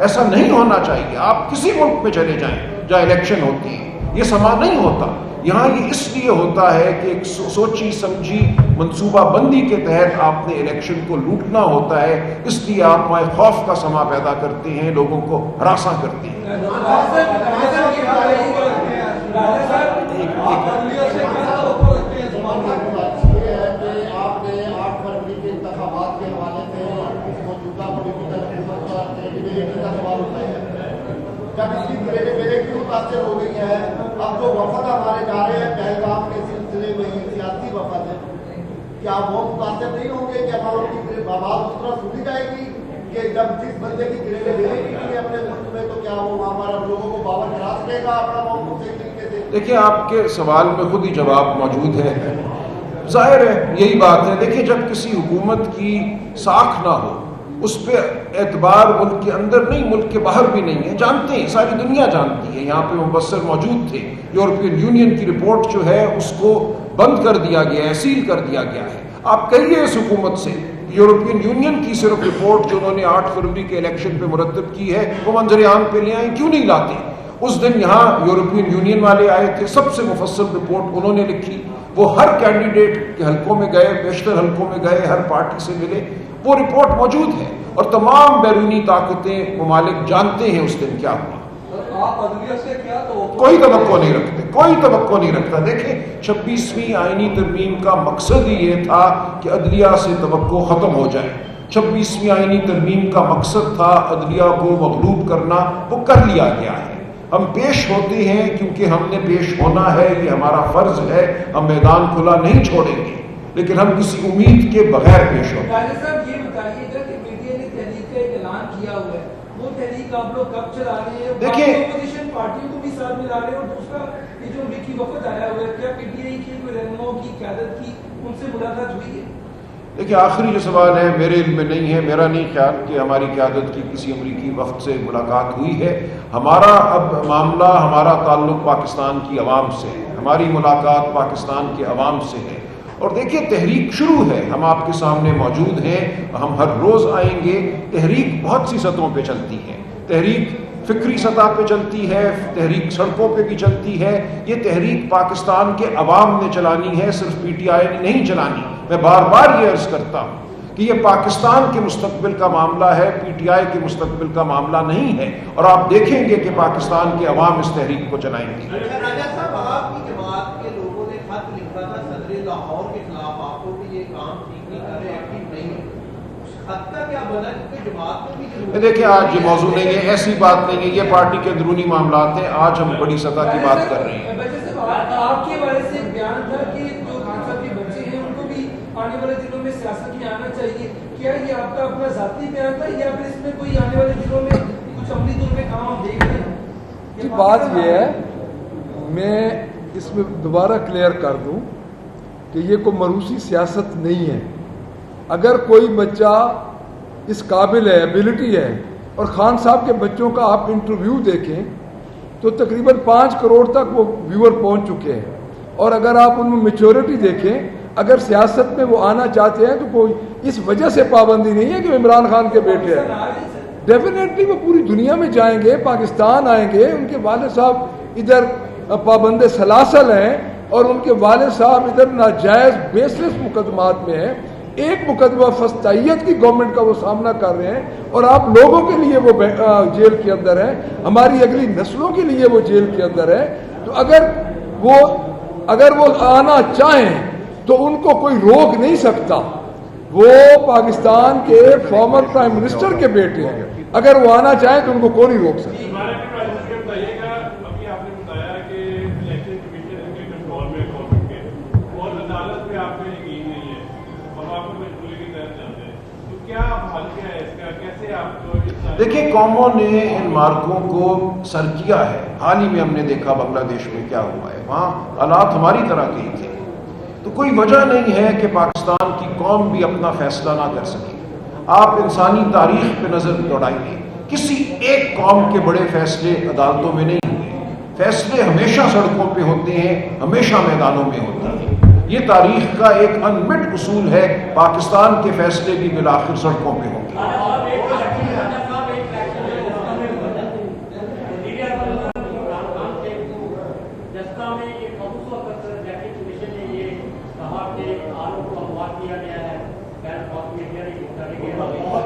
ایسا نہیں ہونا چاہیے. آپ کسی ملک میں چلے جائیں جہاں الیکشن ہوتی ہے، یہ سما نہیں ہوتا. یہاں یہ اس لیے ہوتا ہے کہ ایک سوچی سمجھی منصوبہ بندی کے تحت آپ نے الیکشن کو لوٹنا ہوتا ہے، اس لیے آپ وہاں خوف کا سما پیدا کرتے ہیں، لوگوں کو ہراساں کرتے ہیں. جب اس کی کریڈیبلٹی متاثر ہو گئی ہے، اب جو وفد ہمارے جا رہے ہیں پہلگام کے سلسلے میں، یہ سیاسی وفد ہے، کیا وہ متاثر نہیں ہوں گے کہ ہمارا ان کی آواز اس طرح سنی جائے گی کہ جب جس بندے کی کریڈیبلٹی نہیں ہے اپنے ملک میں، تو کیا وہ ہمارا لوگوں کو باور کرا سکے گا اپنا موقف صحیح طریقے سے؟ دیکھیں، آپ کے سوال میں خود ہی جواب موجود ہے. ظاہر ہے یہی بات ہے. دیکھیں، جب کسی حکومت کی ساکھ نہ ہو، اس پہ اعتبار ملک کے اندر نہیں، ملک کے باہر بھی نہیں ہے. جانتے ہیں، ساری دنیا جانتی ہے. یہاں پہ مبصر موجود تھے. یورپین یونین کی رپورٹ جو ہے اس کو بند کر دیا گیا ہے، سیل کر دیا گیا ہے. آپ کہیے اس حکومت سے، یورپین یونین کی صرف رپورٹ جو انہوں نے 8 فروری کے الیکشن پہ مرتب کی ہے وہ منظر عام پہ لے آئیں، کیوں نہیں لاتے؟ اس دن یہاں یورپین یونین والے آئے تھے، سب سے مفصل رپورٹ انہوں نے لکھی. وہ ہر کینڈیڈیٹ کے حلقوں میں گئے، بیشتر حلقوں میں گئے، ہر پارٹی سے ملے. وہ رپورٹ موجود ہے اور تمام بیرونی طاقتیں، ممالک جانتے ہیں اس دن کیا ہوا. آپ عدلیہ سے کیا کوئی توقع نہیں رکھتے، کوئی توقع نہیں رکھتا. دیکھیں، 26ویں آئینی ترمیم کا مقصد ہی یہ تھا کہ عدلیہ سے توقع ختم ہو جائے. 26ویں آئینی ترمیم کا مقصد تھا عدلیہ کو مغلوب کرنا، وہ کر لیا گیا ہے. ہم پیش ہوتے ہیں کیونکہ ہم نے پیش ہونا ہے، یہ ہمارا فرض ہے. ہم میدان کھلا نہیں چھوڑیں گے، لیکن ہم کسی امید کے بغیر پیش ہوتے ہیں. صاحب یہ بتائیے گا کہ میڈیا نے تحریک کا ایک اعلان کیا ہوا ہے، وہ تحریک آپ لوگ کب چلا رہے ہیں؟ دیکھیں، اپوزیشن پارٹیوں کو بھی ساتھ ملا رہے ہیں. اور دوسرا یہ جو امریکی وفد آیا ہوا ہے، کیا پی ٹی آئی کی کوئی رہنماؤں کی قیادت کی ان سے ملاقات ہوئی ہے؟ دیکھیں، آخری جو سوال ہے میرے علم میں نہیں ہے. میرا نہیں خیال کہ ہماری قیادت کی کسی امریکی وفد سے ملاقات ہوئی ہے. ہمارا اب معاملہ، ہمارا تعلق پاکستان کی عوام سے ہے. ہماری ملاقات پاکستان کے عوام سے ہے. اور دیکھیے، تحریک شروع ہے. ہم آپ کے سامنے موجود ہیں، ہم ہر روز آئیں گے. تحریک بہت سی سطحوں پہ چلتی ہے. تحریک فکری سطح پہ چلتی ہے، تحریک سڑکوں پہ بھی چلتی ہے. یہ تحریک پاکستان کے عوام نے چلانی ہے، صرف پی ٹی آئی نے نہیں چلانی. میں بار بار یہ عرض کرتا ہوں کہ یہ پاکستان کے مستقبل کا معاملہ ہے، پی ٹی آئی کے مستقبل کا معاملہ نہیں ہے. اور آپ دیکھیں گے کہ پاکستان کے عوام اس تحریک کو چلائیں گے. راجہ صاحب، آپ کی جماعت کے لوگوں نے خط لکھا تھا صدر لاہور کے خلاف آپ کو کہ یہ کام ٹھیک نہیں کر رہے، ایکٹیو نہیں ہے. خط کا کیا بنا؟ کیونکہ جماعت کو بھی دیکھیں، آج یہ موضوع نہیں ہے، ایسی بات نہیں ہے. یہ پارٹی کے اندرونی معاملات ہیں. آج ہم بڑی سطح کی بات کر رہے ہیں. آپ کے حوالے سے ایک بیان تھا کہ جو خان صاحب کے بچے ہیں ان کو بھی آنے والے دنوں میں سیاست میں آنا چاہیے. کیا یہ آپ کا اپنا ذاتی بیان تھا یا پھر اس میں کوئی آنے والے دنوں میں کچھ عملی طور پہ کام ہم دیکھ رہے ہیں؟ بات یہ ہے، میں اس میں دوبارہ کلیئر کر دوں کہ یہ کوئی مروسی سیاست نہیں ہے. اگر کوئی بچہ اس قابل ہے، ایبلٹی ہے، اور خان صاحب کے بچوں کا آپ انٹرویو دیکھیں تو تقریباً 5 کروڑ تک وہ ویور پہنچ چکے ہیں. اور اگر آپ ان میں میچورٹی دیکھیں، اگر سیاست میں وہ آنا چاہتے ہیں تو کوئی اس وجہ سے پابندی نہیں ہے کہ عمران خان کے بیٹے ہیں. ڈیفینیٹلی وہ پوری دنیا میں جائیں گے، پاکستان آئیں گے. ان کے والد صاحب ادھر پابند سلاسل ہیں اور ان کے والد صاحب ادھر ناجائز بیس لیس مقدمات میں ہیں. ایک مقدمہ فسطائیت کی گورنمنٹ کا وہ سامنا کر رہے ہیں اور آپ لوگوں کے لیے وہ جیل کے اندر ہیں، ہماری اگلی نسلوں کے لیے وہ جیل کے اندر ہے. تو اگر وہ آنا چاہیں تو ان کو کوئی روک نہیں سکتا. وہ پاکستان کے فارمر پرائم منسٹر کے بیٹے ہیں، اگر وہ آنا چاہیں تو ان کو کوئی نہیں روک سکتا. دیکھیں، قوموں نے ان مارکوں کو سر کیا ہے. حال ہی میں ہم نے دیکھا بنگلہ دیش میں کیا ہوا ہے، وہاں حالات ہماری طرح کے ہی تھے. تو کوئی وجہ نہیں ہے کہ پاکستان کی قوم بھی اپنا فیصلہ نہ کر سکے. آپ انسانی تاریخ پہ نظر دوڑائیے، کسی ایک قوم کے بڑے فیصلے عدالتوں میں نہیں ہوئے. فیصلے ہمیشہ سڑکوں پہ ہوتے ہیں، ہمیشہ میدانوں میں ہوتے ہیں. یہ تاریخ کا ایک انمٹ اصول ہے. پاکستان کے فیصلے بھی بالآخر سڑکوں پہ ہوں گے.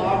8